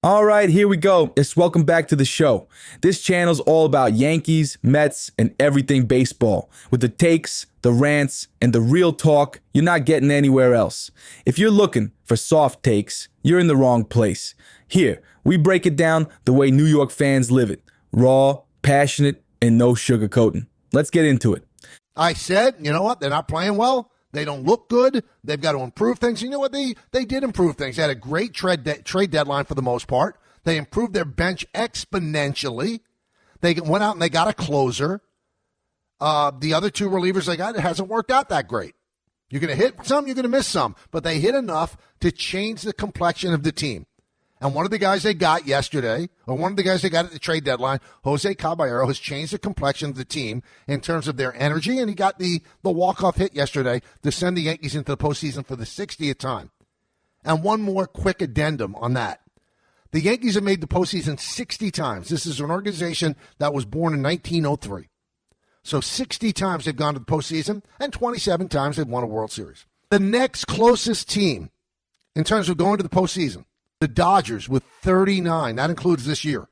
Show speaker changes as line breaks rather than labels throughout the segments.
All right, here we go. Welcome back to the show. This channel's all about Yankees, Mets, and everything baseball. With the takes, the rants, and the real talk you're not getting anywhere else. If you're looking for soft takes, you're in the wrong place. Here, we break it down the way New York fans live it. Raw, passionate, and no sugarcoating. Let's get into it.
I said, you know what? They're not playing well. They don't look good. They've got to improve things. You know what? They did improve things. They had a great trade deadline for the most part. They improved their bench exponentially. They went out and they got a closer. The other two relievers they got, it hasn't worked out that great. You're going to hit some, you're going to miss some. But they hit enough to change the complexion of the team. And one of the guys they got yesterday, or one of the guys they got at the trade deadline, Jose Caballero, has changed the complexion of the team in terms of their energy, and he got the walk-off hit yesterday to send the Yankees into the postseason for the 60th time. And one more quick addendum on that. The Yankees have made the postseason 60 times. This is an organization that was born in 1903. So 60 times they've gone to the postseason, and 27 times they've won a World Series. The next closest team in terms of going to the postseason, the Dodgers with 39. That includes this year.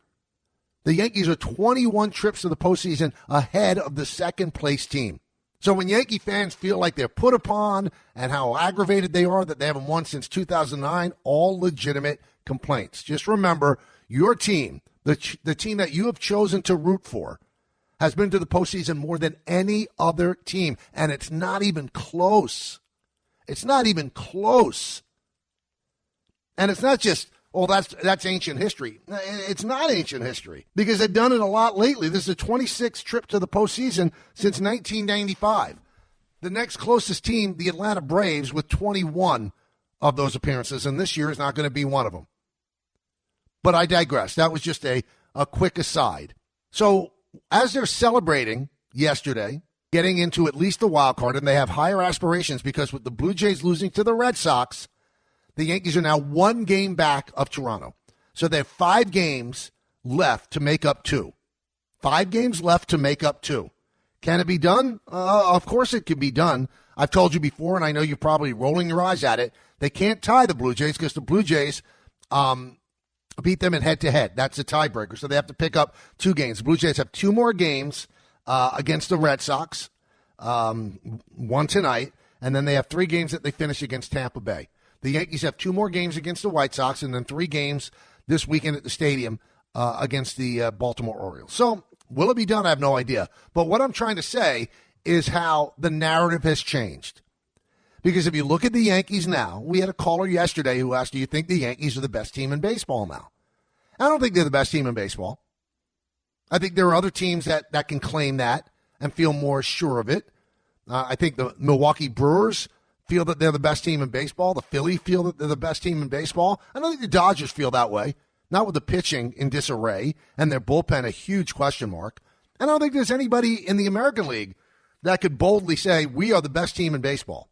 The Yankees are 21 trips to the postseason ahead of the second-place team. So when Yankee fans feel like they're put upon and how aggravated they are that they haven't won since 2009, all legitimate complaints. Just remember, your team, the team that you have chosen to root for, has been to the postseason more than any other team, and it's not even close. It's not even close. And it's not just, oh, that's ancient history. It's not ancient history because they've done it a lot lately. This is the 26th trip to the postseason since 1995. The next closest team, the Atlanta Braves, with 21 of those appearances, and this year is not going to be one of them. But I digress. That was just a quick aside. So as they're celebrating yesterday, getting into at least the wild card, and they have higher aspirations because with the Blue Jays losing to the Red Sox, the Yankees are now one game back of Toronto. So they have 5 games left to make up 2. 5 games left to make up 2. Can it be done? Of course it can be done. I've told you before, and I know you're probably rolling your eyes at it, they can't tie the Blue Jays because the Blue Jays beat them in head-to-head. That's a tiebreaker, so they have to pick up 2 games. The Blue Jays have 2 more games against the Red Sox, one tonight, and then they have 3 games that they finish against Tampa Bay. The Yankees have 2 more games against the White Sox and then 3 games this weekend at the stadium against the Baltimore Orioles. So will it be done? I have no idea. But what I'm trying to say is how the narrative has changed. Because if you look at the Yankees now, we had a caller yesterday who asked, do you think the Yankees are the best team in baseball now? I don't think they're the best team in baseball. I think there are other teams that can claim that and feel more sure of it. I think the Milwaukee Brewers feel that they're the best team in baseball. The Phillies feel that they're the best team in baseball. I don't think the Dodgers feel that way, not with the pitching in disarray and their bullpen a huge question mark. And I don't think there's anybody in the American League that could boldly say we are the best team in baseball.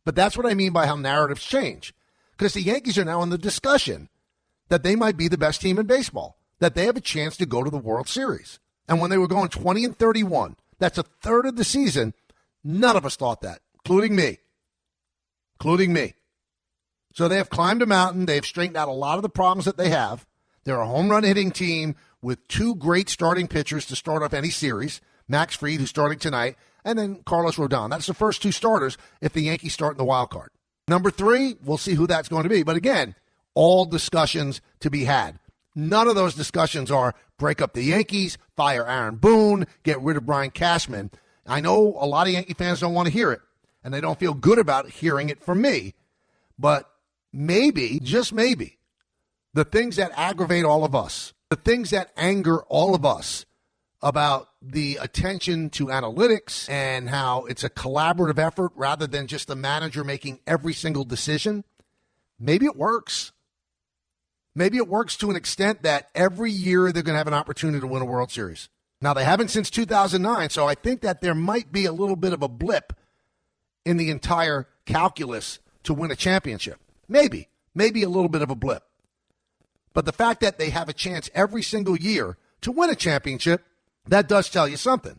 But that's what I mean by how narratives change, because the Yankees are now in the discussion that they might be the best team in baseball, that they have a chance to go to the World Series. And when they were going 20-31, that's a third of the season, none of us thought that, including me. So they have climbed a mountain. They've straightened out a lot of the problems that they have. They're a home run hitting team with 2 great starting pitchers to start off any series. Max Fried, who's starting tonight, and then Carlos Rodon. That's the first 2 starters if the Yankees start in the wild card. Number 3, we'll see who that's going to be. But again, all discussions to be had. None of those discussions are break up the Yankees, fire Aaron Boone, get rid of Brian Cashman. I know a lot of Yankee fans don't want to hear it, and they don't feel good about hearing it from me. But maybe, just maybe, the things that aggravate all of us, the things that anger all of us about the attention to analytics and how it's a collaborative effort rather than just the manager making every single decision, maybe it works. Maybe it works to an extent that every year they're going to have an opportunity to win a World Series. Now, they haven't since 2009, so I think that there might be a little bit of a blip in the entire calculus to win a championship. Maybe a little bit of a blip. But the fact that they have a chance every single year to win a championship, that does tell you something.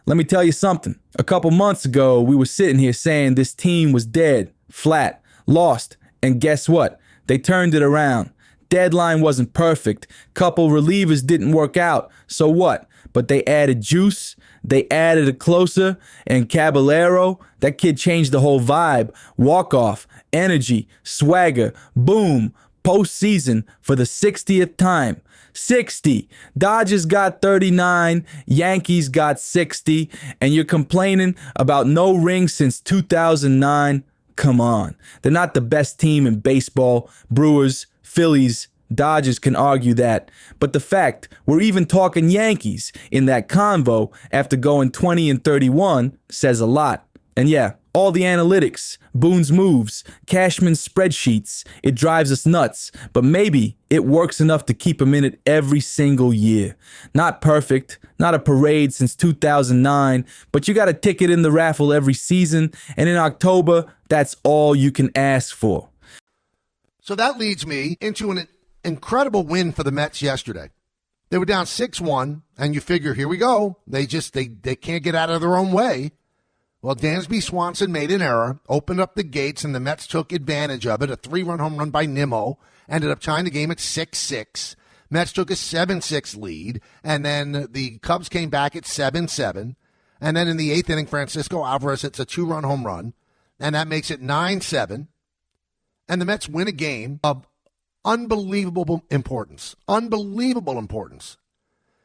Let me tell you something. A couple months ago, we were sitting here saying this team was dead, flat, lost, and guess what? They turned it around. Deadline wasn't perfect. Couple relievers didn't work out. So what? But they added juice. They added a closer. And Caballero, that kid changed the whole vibe. Walk-off, energy, swagger, boom. Postseason for the 60th time. 60. Dodgers got 39. Yankees got 60. And you're complaining about no ring since 2009? Come on. They're not the best team in baseball. Brewers, Phillies, Dodgers can argue that. But the fact we're even talking Yankees in that convo after going 20 and 31 says a lot. And yeah, all the analytics, Boone's moves, Cashman's spreadsheets, it drives us nuts. But maybe it works enough to keep him in it every single year. Not perfect, not a parade since 2009, but you got a ticket in the raffle every season. And in October, that's all you can ask for.
So that leads me into an incredible win for the Mets yesterday. They were down 6-1, and you figure, here we go. They can't get out of their own way. Well, Dansby Swanson made an error, opened up the gates, and the Mets took advantage of it. A 3-run home run by Nimmo ended up tying the game at 6-6. Mets took a 7-6 lead, and then the Cubs came back at 7-7. And then in the 8th inning, Francisco Alvarez hits a 2-run home run, and that makes it 9-7. And the Mets win a game of unbelievable importance. Unbelievable importance.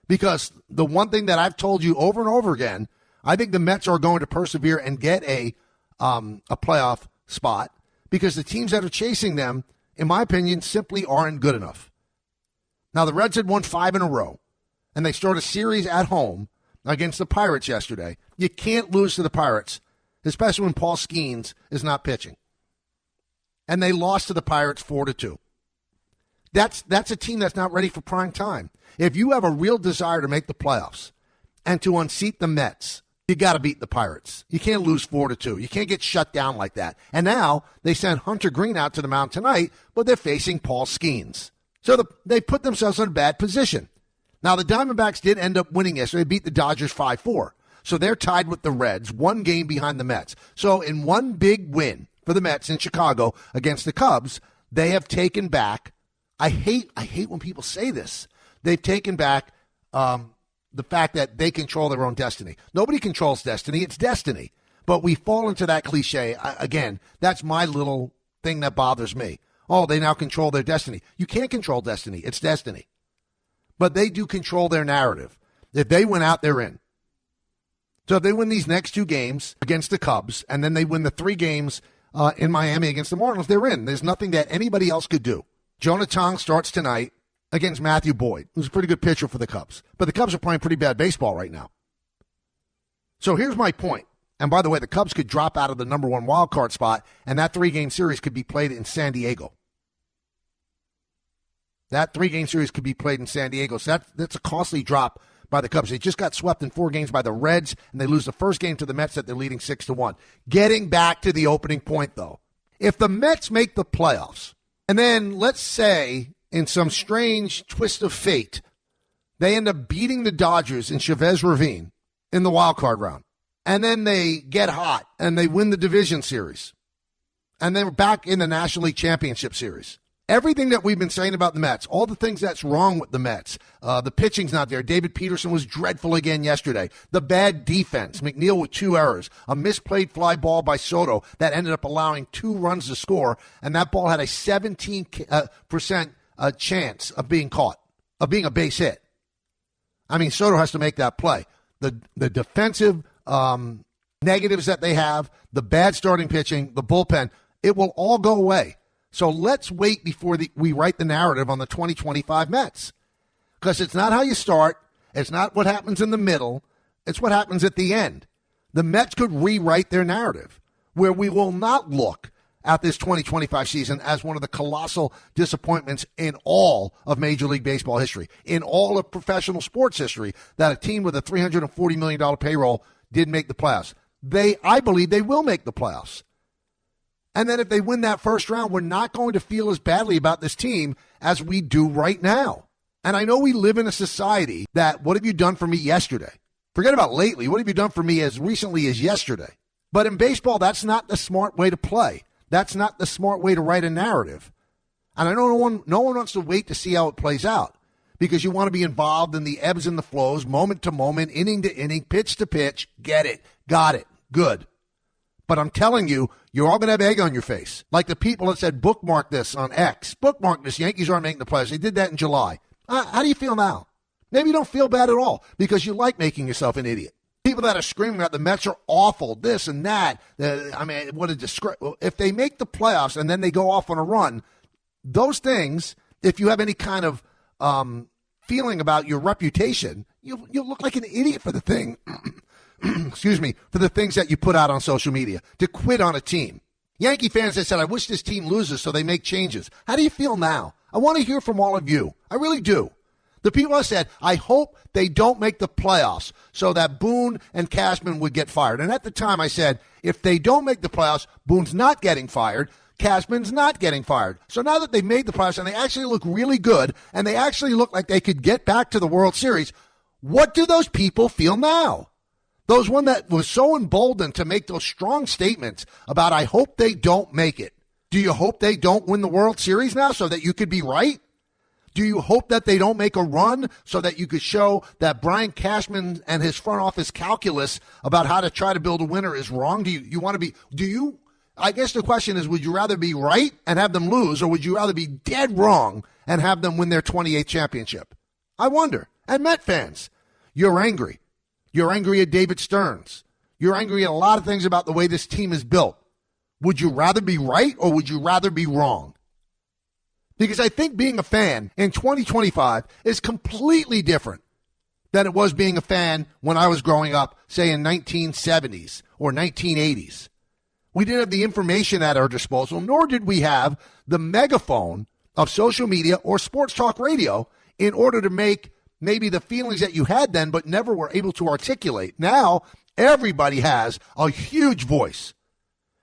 Because the one thing that I've told you over and over again, I think the Mets are going to persevere and get a playoff spot because the teams that are chasing them, in my opinion, simply aren't good enough. Now, the Reds had won 5 in a row, and they start a series at home against the Pirates yesterday. You can't lose to the Pirates, especially when Paul Skeens is not pitching. And they lost to the Pirates 4-2. That's a team that's not ready for prime time. If you have a real desire to make the playoffs and to unseat the Mets, you got to beat the Pirates. You can't lose 4-2. You can't get shut down like that. And now they sent Hunter Green out to the mound tonight, but they're facing Paul Skeens. So they put themselves in a bad position. Now, the Diamondbacks did end up winning yesterday. They beat the Dodgers 5-4. So they're tied with the Reds, one game behind the Mets. So in one big win for the Mets in Chicago against the Cubs, they have taken back, I hate when people say this, they've taken back the fact that they control their own destiny. Nobody controls destiny. It's destiny. But we fall into that cliche. Again, that's my little thing that bothers me. Oh, they now control their destiny. You can't control destiny. It's destiny. But they do control their narrative. If they win out, they're in. So if they win these next 2 games against the Cubs, and then they win the 3 games in Miami against the Marlins, they're in. There's nothing that anybody else could do. Jonah Tong starts tonight against Matthew Boyd, who's a pretty good pitcher for the Cubs. But the Cubs are playing pretty bad baseball right now. So here's my point. And by the way, the Cubs could drop out of the number 1 wild card spot, and that 3-game series could be played in San Diego. That 3-game series could be played in San Diego. So that's a costly drop by the Cubs. They just got swept in 4 games by the Reds, and they lose the first game to the Mets that they're leading 6-1. Getting back to the opening point, though. If the Mets make the playoffs, and then let's say in some strange twist of fate, they end up beating the Dodgers in Chavez Ravine in the wild card round, and then they get hot and they win the division series, and then we're back in the National League Championship Series. Everything that we've been saying about the Mets, all the things that's wrong with the Mets, the pitching's not there. David Peterson was dreadful again yesterday. The bad defense, McNeil with 2 errors, a misplayed fly ball by Soto that ended up allowing 2 runs to score, and that ball had a 17% chance of being caught, of being a base hit. I mean, Soto has to make that play. The defensive negatives that they have, the bad starting pitching, the bullpen, it will all go away. So let's wait before we write the narrative on the 2025 Mets. Because it's not how you start. It's not what happens in the middle. It's what happens at the end. The Mets could rewrite their narrative where we will not look at this 2025 season as one of the colossal disappointments in all of Major League Baseball history, in all of professional sports history, that a team with a $340 million payroll did make the playoffs. I believe they will make the playoffs. And then if they win that first round, we're not going to feel as badly about this team as we do right now. And I know we live in a society that, what have you done for me yesterday? Forget about lately. What have you done for me as recently as yesterday? But in baseball, that's not the smart way to play. That's not the smart way to write a narrative. And I know no one wants to wait to see how it plays out because you want to be involved in the ebbs and the flows, moment to moment, inning to inning, pitch to pitch. Get it. Got it. Good. But I'm telling you, you're all going to have egg on your face. Like the people that said, bookmark this on X. Bookmark this. Yankees aren't making the playoffs. They did that in July. How do you feel now? Maybe you don't feel bad at all because you like making yourself an idiot. People that are screaming out the Mets are awful, this and that. What a disgrace. If they make the playoffs and then they go off on a run, those things, if you have any kind of feeling about your reputation, you'll look like an idiot for the thing. Excuse me, for the things that you put out on social media, to quit on a team. Yankee fans that said, I wish this team loses so they make changes. How do you feel now? I want to hear from all of you. I really do. The people that said, I hope they don't make the playoffs so that Boone and Cashman would get fired. And at the time I said, if they don't make the playoffs, Boone's not getting fired, Cashman's not getting fired. So now that they've made the playoffs and they actually look really good and they actually look like they could get back to the World Series, what do those people feel now? Those one that was so emboldened to make those strong statements about, I hope they don't make it. Do you hope they don't win the World Series now so that you could be right? Do you hope that they don't make a run so that you could show that Brian Cashman and his front office calculus about how to try to build a winner is wrong? I guess the question is, would you rather be right and have them lose, or would you rather be dead wrong and have them win their 28th championship? I wonder. And Met fans, you're angry. You're angry at David Stearns. You're angry at a lot of things about the way this team is built. Would you rather be right or would you rather be wrong? Because I think being a fan in 2025 is completely different than it was being a fan when I was growing up, say in 1970s or 1980s. We didn't have the information at our disposal, nor did we have the megaphone of social media or sports talk radio in order to make maybe the feelings that you had then but never were able to articulate. Now, everybody has a huge voice.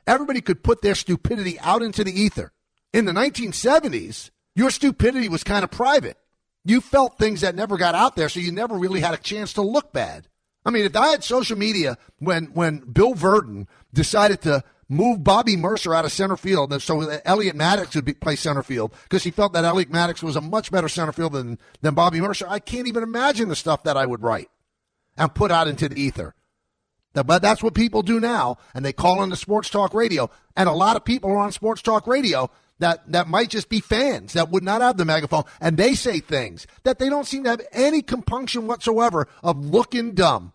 Everybody could put their stupidity out into the ether. In the 1970s, your stupidity was kind of private. You felt things that never got out there, so you never really had a chance to look bad. I mean, if I had social media when Bill Verdon decided to move Bobby Mercer out of center field so that Elliot Maddox would play center field because he felt that Elliot Maddox was a much better center field than Bobby Mercer, I can't even imagine the stuff that I would write and put out into the ether. But that's what people do now, and they call into sports talk radio. And a lot of people are on sports talk radio that might just be fans that would not have the megaphone, and they say things that they don't seem to have any compunction whatsoever of looking dumb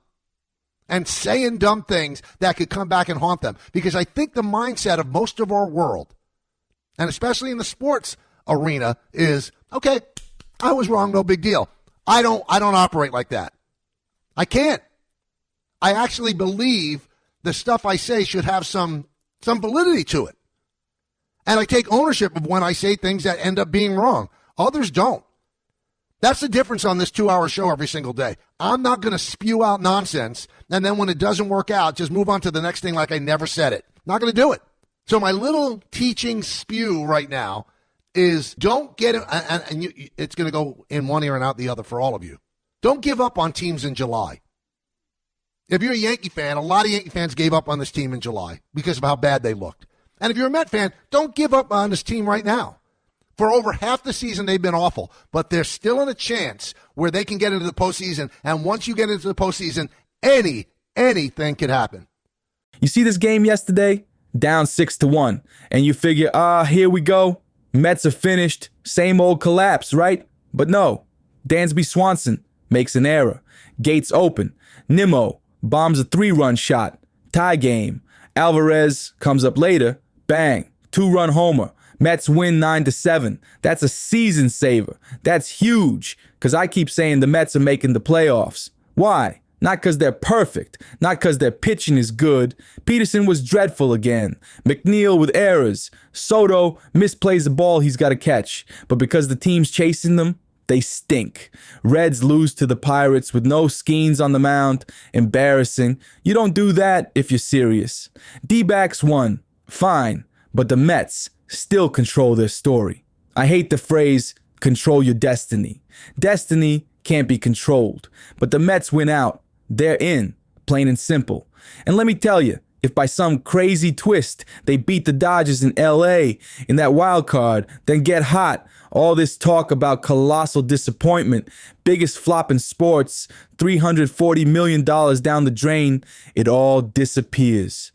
and saying dumb things that could come back and haunt them. Because I think the mindset of most of our world, and especially in the sports arena, is, okay, I was wrong, no big deal. I don't operate like that. I can't. I actually believe the stuff I say should have some validity to it. And I take ownership of when I say things that end up being wrong. Others don't. That's the difference on this 2-hour show every single day. I'm not going to spew out nonsense, and then when it doesn't work out, just move on to the next thing like I never said it. Not going to do it. So my little teaching spew right now is don't get it, and it's going to go in one ear and out the other for all of you. Don't give up on teams in July. If you're a Yankee fan, a lot of Yankee fans gave up on this team in July because of how bad they looked. And if you're a Met fan, don't give up on this team right now. For over half the season, they've been awful, but they're still in a chance where they can get into the postseason. And once you get into the postseason, anything could happen.
You see this game yesterday? Down 6-1. And you figure, here we go. Mets are finished. Same old collapse, right? But no. Dansby Swanson makes an error. Gates open. Nimmo bombs a 3-run shot. Tie game. Alvarez comes up later. Bang. 2-run homer. Mets win 9-7. That's a season saver. That's huge, because I keep saying the Mets are making the playoffs. Why? Not because they're perfect. Not because their pitching is good. Peterson was dreadful again. McNeil with errors. Soto misplays the ball he's got to catch. But because the team's chasing them, they stink. Reds lose to the Pirates with no Skeens on the mound. Embarrassing. You don't do that if you're serious. D-backs won. Fine. But the Mets still control their story. I hate the phrase, control your destiny. Destiny can't be controlled. But the Mets win out. They're in, plain and simple. And let me tell you, If by some crazy twist they beat the Dodgers in LA in that wild card, then get hot. All this talk about colossal disappointment, biggest flop in sports, $340 million down the drain, it all disappears.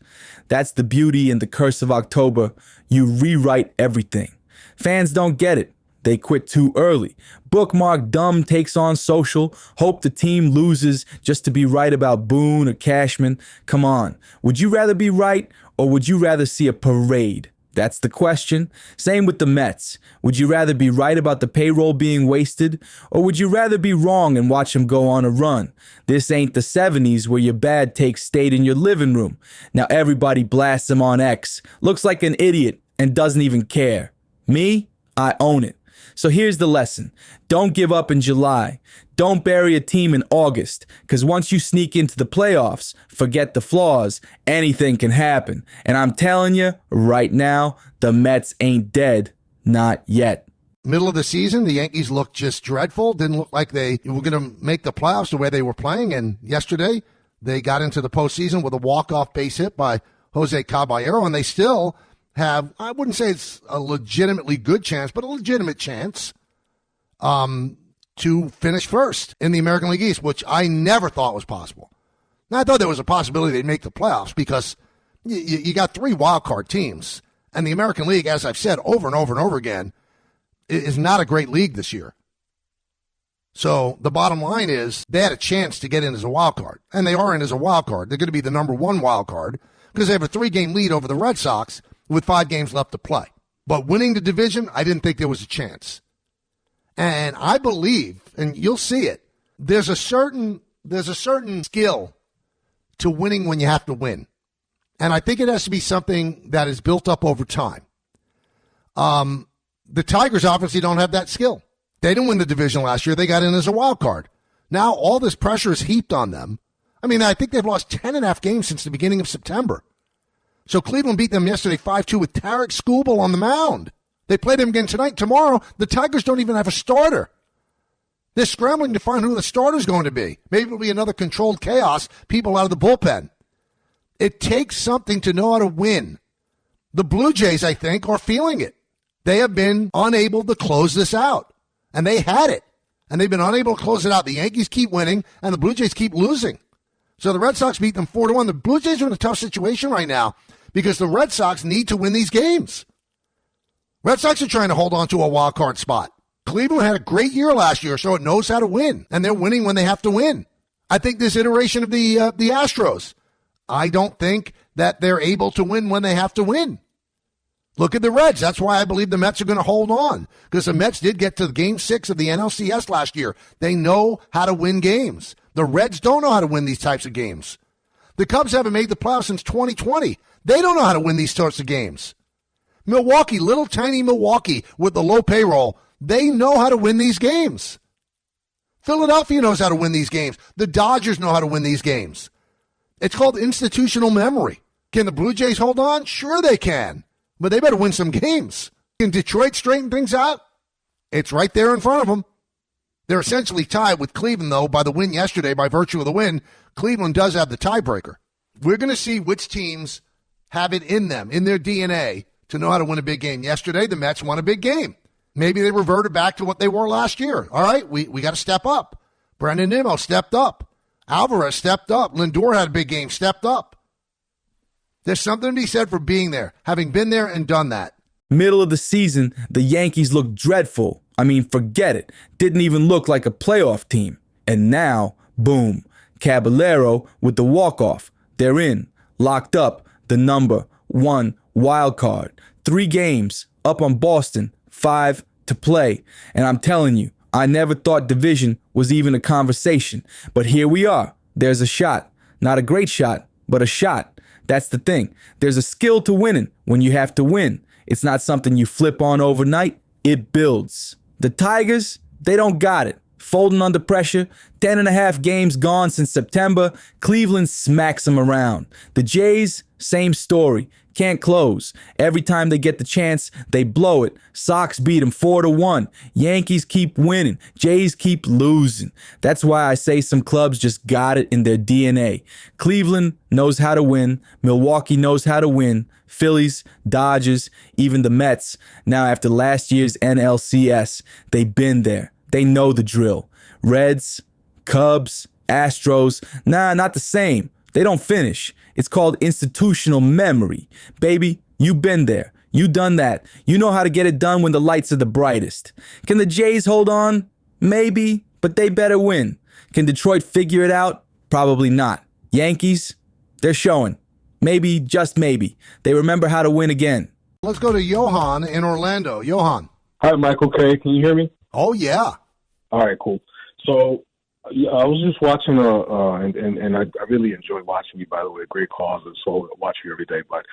That's the beauty and the curse of October. You rewrite everything. Fans don't get it. They quit too early. Bookmark dumb takes on social. Hope the team loses just to be right about Boone or Cashman. Come on. Would you rather be right or would you rather see a parade? That's the question. Same with the Mets. Would you rather be right about the payroll being wasted or would you rather be wrong and watch them go on a run? This ain't the 70s where your bad takes stayed in your living room. Now everybody blasts him on X. Looks like an idiot and doesn't even care. Me? I own it. So here's the lesson. Don't give up in July. Don't bury a team in August, because once you sneak into the playoffs, forget the flaws, anything can happen. And I'm telling you, right now, the Mets ain't dead. Not yet.
Middle of the season, the Yankees looked just dreadful. Didn't look like they were going to make the playoffs the way they were playing. And yesterday, they got into the postseason with a walk-off base hit by Jose Caballero, and they still have, I wouldn't say it's a legitimately good chance, but a legitimate chance to finish first in the American League East, which I never thought was possible. Now, I thought there was a possibility they'd make the playoffs because you got 3 wild card teams, and the American League, as I've said over and over and over again, is not a great league this year. So the bottom line is they had a chance to get in as a wild card, and they are in as a wild card. They're going to be the number 1 wild card because they have a 3-game lead over the Red Sox with 5 games left to play. But winning the division, I didn't think there was a chance. And I believe, and you'll see it, there's a certain skill to winning when you have to win. And I think it has to be something that is built up over time. The Tigers obviously don't have that skill. They didn't win the division last year. They got in as a wild card. Now all this pressure is heaped on them. I mean, I think they've lost 10.5 games since the beginning of September. So Cleveland beat them yesterday 5-2 with Tarek Skubal on the mound. They play them again tonight. Tomorrow, the Tigers don't even have a starter. They're scrambling to find who the starter's going to be. Maybe it'll be another controlled chaos, people out of the bullpen. It takes something to know how to win. The Blue Jays, I think, are feeling it. They have been unable to close this out. And they had it. And they've been unable to close it out. The Yankees keep winning, and the Blue Jays keep losing. So the Red Sox beat them 4-1. The Blue Jays are in a tough situation right now because the Red Sox need to win these games. Red Sox are trying to hold on to a wild card spot. Cleveland had a great year last year, so it knows how to win, and they're winning when they have to win. I think this iteration of the Astros, I don't think that they're able to win when they have to win. Look at the Reds. That's why I believe the Mets are going to hold on, because the Mets did get to Game 6 of the NLCS last year. They know how to win games. The Reds don't know how to win these types of games. The Cubs haven't made the playoffs since 2020. They don't know how to win these sorts of games. Milwaukee, little tiny Milwaukee with the low payroll, they know how to win these games. Philadelphia knows how to win these games. The Dodgers know how to win these games. It's called institutional memory. Can the Blue Jays hold on? Sure they can. But they better win some games. Can Detroit straighten things out? It's right there in front of them. They're essentially tied with Cleveland, though, by the win yesterday. By virtue of the win, Cleveland does have the tiebreaker. We're going to see which teams have it in them, in their DNA, to know how to win a big game. Yesterday, the Mets won a big game. Maybe they reverted back to what they were last year. All right, we got to step up. Brandon Nimmo stepped up. Alvarez stepped up. Lindor had a big game, stepped up. There's something to be said for being there, having been there and done that.
Middle of the season, the Yankees looked dreadful. I mean, forget it. Didn't even look like a playoff team. And now, boom, Caballero with the walk-off. They're in, locked up, the number 1 wild card. 3 games, up on Boston, 5 to play. And I'm telling you, I never thought division was even a conversation. But here we are. There's a shot. Not a great shot, but a shot. That's the thing. There's a skill to winning when you have to win. It's not something you flip on overnight. It builds. The Tigers, they don't got it. Folding under pressure, 10.5 games gone since September. Cleveland smacks them around. The Jays, same story. Can't close. Every time they get the chance, they blow it. Sox beat them 4-1. Yankees keep winning. Jays keep losing. That's why I say some clubs just got it in their DNA. Cleveland knows how to win. Milwaukee knows how to win. Phillies, Dodgers, even the Mets. Now after last year's NLCS, they've been there. They know the drill. Reds, Cubs, Astros, nah, not the same. They don't finish. It's called institutional memory. Baby, you been there. You done that. You know how to get it done when the lights are the brightest. Can the Jays hold on? Maybe, but they better win. Can Detroit figure it out? Probably not. Yankees, they're showing. Maybe, just maybe. They remember how to win again.
Let's go to Johan in Orlando. Johan.
Hi, Michael K. Can you hear me?
Oh, yeah.
All right, cool. So yeah, I was just watching, and I really enjoy watching you, by the way. Great causes, so I watch you every day. But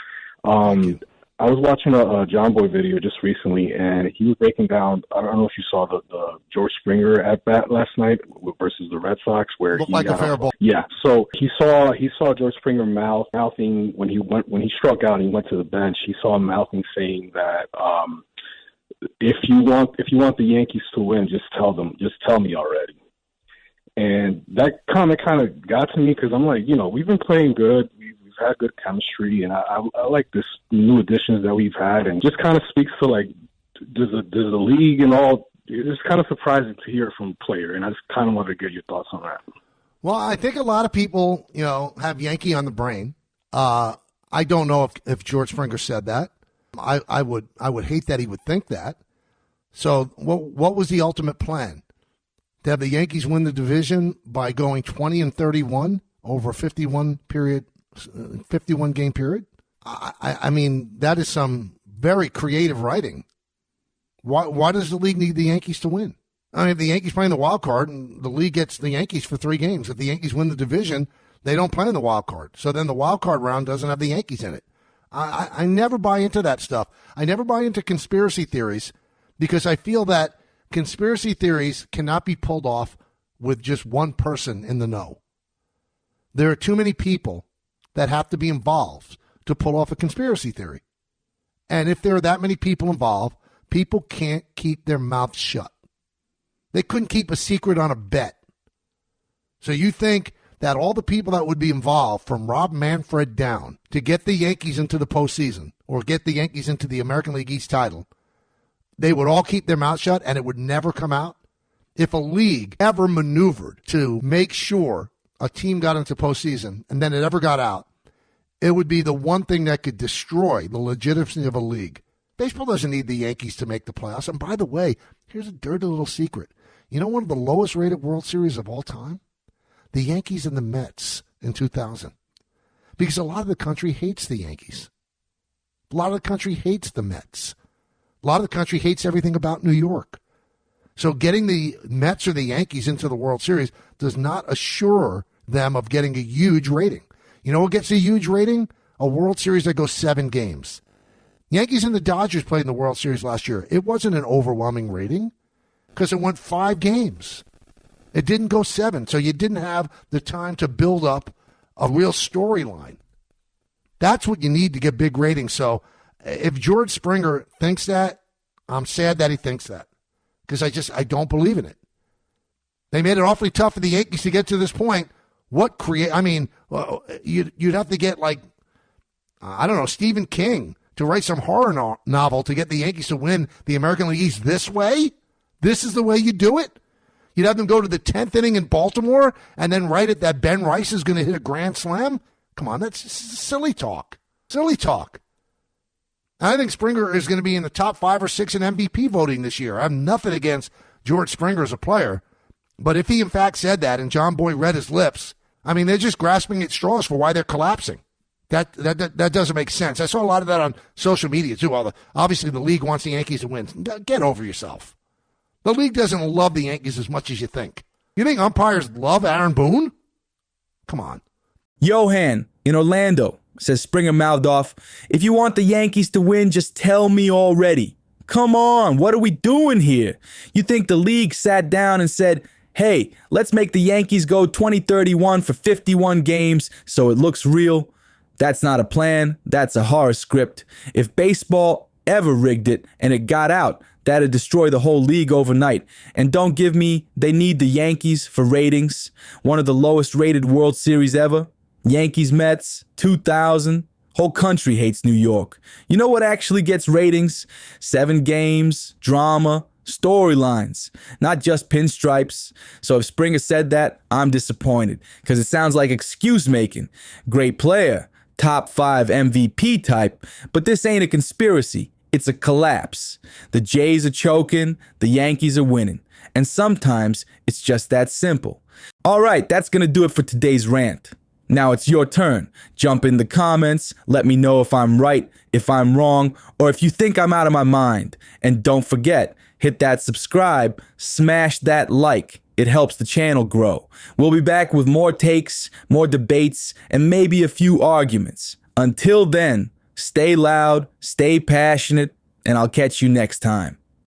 I was watching a John Boy video just recently, and he was breaking down, I don't know if you saw the George Springer at bat last night versus the Red Sox, where
Looked
he
like a fair ball.
Yeah, so he saw George Springer mouthing when he struck out and he went to the bench. He saw him mouthing saying that if you want the Yankees to win, just tell me already. And that kind of got to me because I'm like, we've been playing good. We've had good chemistry, and I like this new additions that we've had, and just kind of speaks to like does the league and all. It's kind of surprising to hear from a player, and I just kind of wanted to get your thoughts on that.
Well, I think a lot of people, have Yankee on the brain. I don't know if George Springer said that. I would hate that he would think that. So what was the ultimate plan? To have the Yankees win the division by going 20-31 over a 51 game period? I mean, that is some very creative writing. Why does the league need the Yankees to win? I mean, if the Yankees play in the wild card and the league gets the Yankees for 3 games, if the Yankees win the division, they don't play in the wild card. So then the wild card round doesn't have the Yankees in it. I never buy into that stuff. I never buy into conspiracy theories because I feel that conspiracy theories cannot be pulled off with just one person in the know. There are too many people that have to be involved to pull off a conspiracy theory. And if there are that many people involved, people can't keep their mouths shut. They couldn't keep a secret on a bet. So you think that all the people that would be involved, from Rob Manfred down, to get the Yankees into the postseason or get the Yankees into the American League East title, they would all keep their mouth shut and it would never come out? If a league ever maneuvered to make sure a team got into postseason and then it ever got out, it would be the one thing that could destroy the legitimacy of a league. Baseball doesn't need the Yankees to make the playoffs. And by the way, here's a dirty little secret. You know one of the lowest rated World Series of all time? The Yankees and the Mets in 2000. Because a lot of the country hates the Yankees. A lot of the country hates the Mets. A lot of the country hates everything about New York. So getting the Mets or the Yankees into the World Series does not assure them of getting a huge rating. You know what gets a huge rating? A World Series that goes 7 games. Yankees and the Dodgers played in the World Series last year. It wasn't an overwhelming rating because it went 5 games. It didn't go 7, so you didn't have the time to build up a real storyline. That's what you need to get big ratings. So if George Springer thinks that, I'm sad that he thinks that because I don't believe in it. They made it awfully tough for the Yankees to get to this point. You'd have to get Stephen King to write some horror novel to get the Yankees to win the American League East this way. This is the way you do it. You'd have them go to the 10th inning in Baltimore and then write it that Ben Rice is going to hit a grand slam. Come on, that's silly talk. Silly talk. I think Springer is going to be in the top 5 or 6 in MVP voting this year. I have nothing against George Springer as a player. But if he in fact said that and John Boy read his lips, I mean, they're just grasping at straws for why they're collapsing. That doesn't make sense. I saw a lot of that on social media, too. Obviously, the league wants the Yankees to win. Get over yourself. The league doesn't love the Yankees as much as you think. You think umpires love Aaron Boone? Come on.
Johan in Orlando says Springer mouthed off, "If you want the Yankees to win, just tell me already. Come on, what are we doing here? You think the league sat down and said, hey, let's make the Yankees go 20-31 for 51 games so it looks real? That's not a plan, that's a horror script. If baseball ever rigged it and it got out, that'd destroy the whole league overnight. And don't give me, they need the Yankees for ratings. One of the lowest rated World Series ever. Yankees Mets, 2000. Whole country hates New York. You know what actually gets ratings? 7 games, drama, storylines, not just pinstripes. So if Springer said that, I'm disappointed because it sounds like excuse making. Great player, top 5 MVP type, but this ain't a conspiracy. It's a collapse. The Jays are choking, the Yankees are winning. And sometimes it's just that simple. All right, that's going to do it for today's rant. Now it's your turn. Jump in the comments. Let me know if I'm right, if I'm wrong, or if you think I'm out of my mind. And don't forget, hit that subscribe, smash that like. It helps the channel grow. We'll be back with more takes, more debates, and maybe a few arguments. Until then, stay loud, stay passionate, and I'll catch you next time.